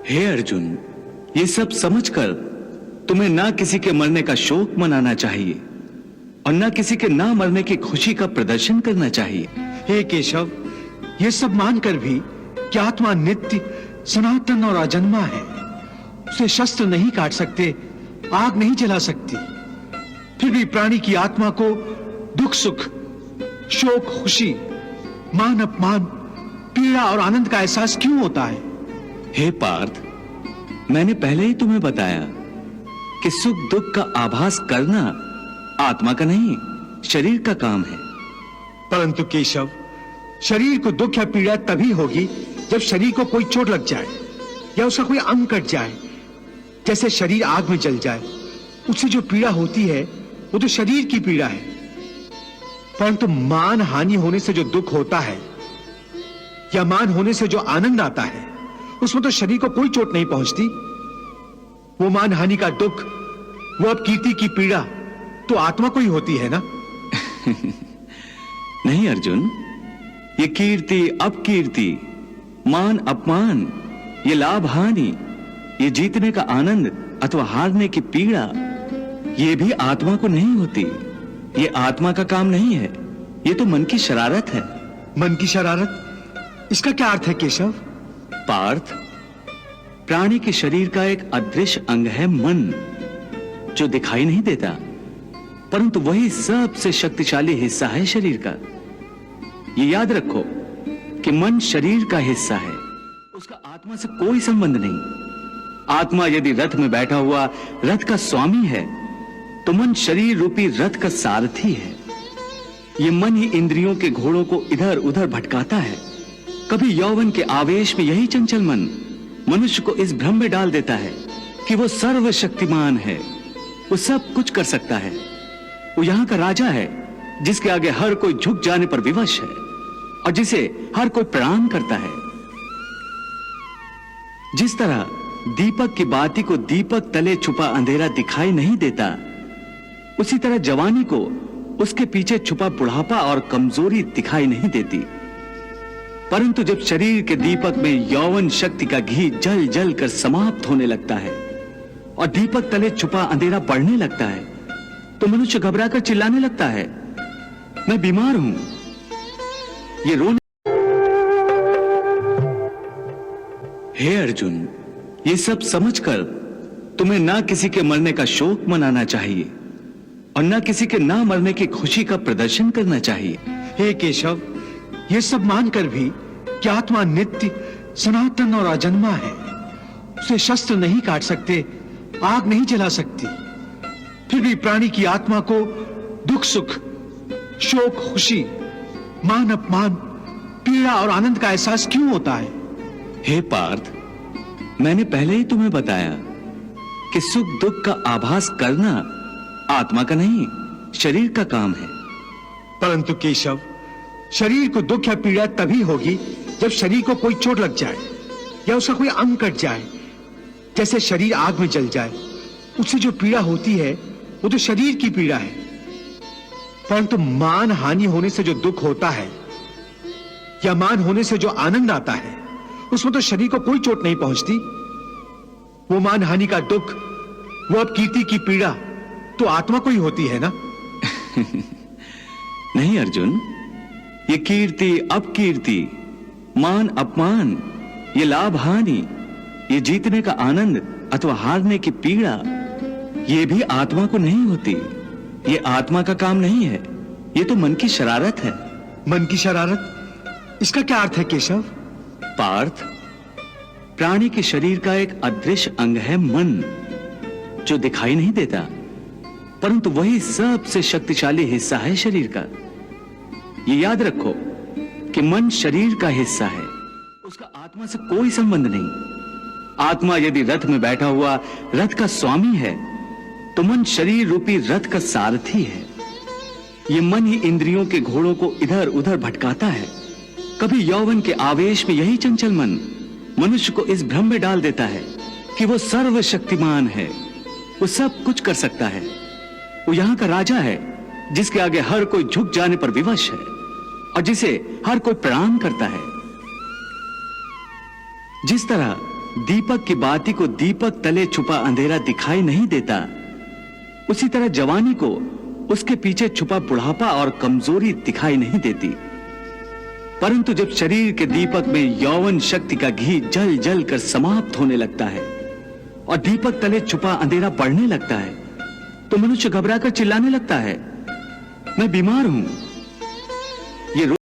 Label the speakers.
Speaker 1: हे अर्जुन, ये सब समझकर तुम्हें ना किसी के मरने का शोक मनाना चाहिए और ना किसी के ना मरने की खुशी का प्रदर्शन करना चाहिए।
Speaker 2: हे केशव, ये सब मानकर भी कि आत्मा नित्य, सनातन और अजन्मा है, उसे शस्त्र नहीं काट सकते, आग नहीं जला सकती, फिर भी प्राणी की आत्मा को दुख सुख, शोक खुशी, मान अपमान, पीड़ा और आनंद का एहसास क्यों होता है?
Speaker 1: हे पार्थ, मैंने पहले ही तुम्हें बताया कि सुख दुख का आभास करना आत्मा का नहीं, शरीर का काम है।
Speaker 2: परंतु केशव, शरीर को दुख या पीड़ा तभी होगी जब शरीर को कोई चोट लग जाए या उसका कोई अंग कट जाए। जैसे शरीर आग में जल जाए, उससे जो पीड़ा होती है वो तो शरीर की पीड़ा है। परंतु मान हानि होने से जो दुख होता है या मान होने से जो आनंद आता है, उसमें तो शरीर को कोई चोट नहीं पहुंचती। वो मान हानि का दुख, वो अपकीर्ति की पीड़ा तो आत्मा को ही होती है ना?
Speaker 1: नहीं अर्जुन, ये कीर्ति अपकीर्ति, मान अपमान, ये लाभ हानि, ये जीतने का आनंद अथवा हारने की पीड़ा, ये भी आत्मा को नहीं होती। ये आत्मा का काम नहीं है, ये तो मन की शरारत है।
Speaker 2: मन की शरारत, इसका क्या अर्थ है केशव?
Speaker 1: पार्थ, प्राणी के शरीर का एक अदृश्य अंग है मन, जो दिखाई नहीं देता, परंतु वही सबसे शक्तिशाली हिस्सा है शरीर का। ये याद रखो कि मन शरीर का हिस्सा है, उसका आत्मा से कोई संबंध नहीं। आत्मा यदि रथ में बैठा हुआ रथ का स्वामी है, तो मन शरीर रूपी रथ का सारथी है। ये मन ही इंद्रियों के घोड़ों को इधर उधर भटकाता है। कभी यौवन के आवेश में यही चंचल मन मनुष्य को इस भ्रम में डाल देता है कि वो सर्वशक्तिमान है, वो सब कुछ कर सकता है, वो यहां का राजा है, जिसके आगे हर कोई झुक जाने पर विवश है और जिसे हर कोई प्रणाम करता है। जिस तरह दीपक की बाती को दीपक तले छुपा अंधेरा दिखाई नहीं देता, उसी तरह जवानी को उसके पीछे छुपा बुढ़ापा और कमजोरी दिखाई नहीं देती। परंतु जब शरीर के दीपक में यौवन शक्ति का घी जल जल कर समाप्त होने लगता है और दीपक तले छुपा अंधेरा बढ़ने लगता है, तो मनुष्य घबराकर चिल्लाने लगता है, मैं बीमार हूं। ये रोने। हे अर्जुन, ये सब समझकर तुम्हें ना किसी के मरने का शोक मनाना चाहिए और ना किसी के ना मरने की खुशी का प्रदर्शन करना चाहिए।
Speaker 2: हे केशव, ये सब मानकर भी कि आत्मा नित्य, सनातन और अजन्मा है, उसे शस्त्र नहीं काट सकते, आग नहीं जला सकती, फिर भी प्राणी की आत्मा को दुख सुख, शोक खुशी, मान अपमान, पीड़ा और आनंद का एहसास क्यों होता है?
Speaker 1: हे पार्थ, मैंने पहले ही तुम्हें बताया कि सुख दुख का आभास करना आत्मा का नहीं, शरीर का काम है।
Speaker 2: परंतु केशव, शरीर को दुख या पीड़ा तभी होगी जब शरीर को कोई चोट लग जाए या उसका कोई अंग कट जाए। जैसे शरीर आग में जल जाए, उससे जो पीड़ा होती है वो तो शरीर की पीड़ा है। परंतु मान हानि होने से जो दुख होता है या मान होने से जो आनंद आता है, उसमें तो शरीर को कोई चोट नहीं पहुंचती। वो मान हानि का दुख, वो अपकीर्ति की पीड़ा तो आत्मा को ही होती है ना?
Speaker 1: नहीं अर्जुन, ये कीर्ति अपकीर्ति, मान अपमान, ये लाभ हानि, ये जीतने का आनंद अथवा हारने की पीड़ा, ये भी आत्मा को नहीं होती। ये आत्मा का काम नहीं है, ये तो मन की शरारत है।
Speaker 2: मन की शरारत, इसका क्या अर्थ है केशव?
Speaker 1: पार्थ, प्राणी के शरीर का एक अदृश्य अंग है मन, जो दिखाई नहीं देता, परंतु वही सबसे शक्तिशाली हिस्सा है शरीर का। ये याद रखो कि मन शरीर का हिस्सा है, उसका आत्मा से कोई संबंध नहीं। आत्मा यदि रथ में बैठा हुआ रथ का स्वामी है, तो मन शरीर रूपी रथ का सारथी है। ये मन ही इंद्रियों के घोड़ों को इधर उधर भटकाता है। कभी यौवन के आवेश में यही चंचल मन मनुष्य को इस भ्रम में डाल देता है कि वो सर्वशक्तिमान है, वो सब कुछ कर सकता है, वो यहां का राजा है, जिसके आगे हर कोई झुक जाने पर विवश है और जिसे हर कोई प्रणाम करता है। जिस तरह दीपक की बाती को दीपक तले छुपा अंधेरा दिखाई नहीं देता, उसी तरह जवानी को उसके पीछे छुपा बुढ़ापा और कमजोरी दिखाई नहीं देती। परंतु जब शरीर के दीपक में यौवन शक्ति का घी जल जल कर समाप्त होने लगता है और दीपक तले छुपा अंधेरा बढ़ने लगता है, तो मनुष्य घबराकर चिल्लाने लगता है, मैं बीमार हूं,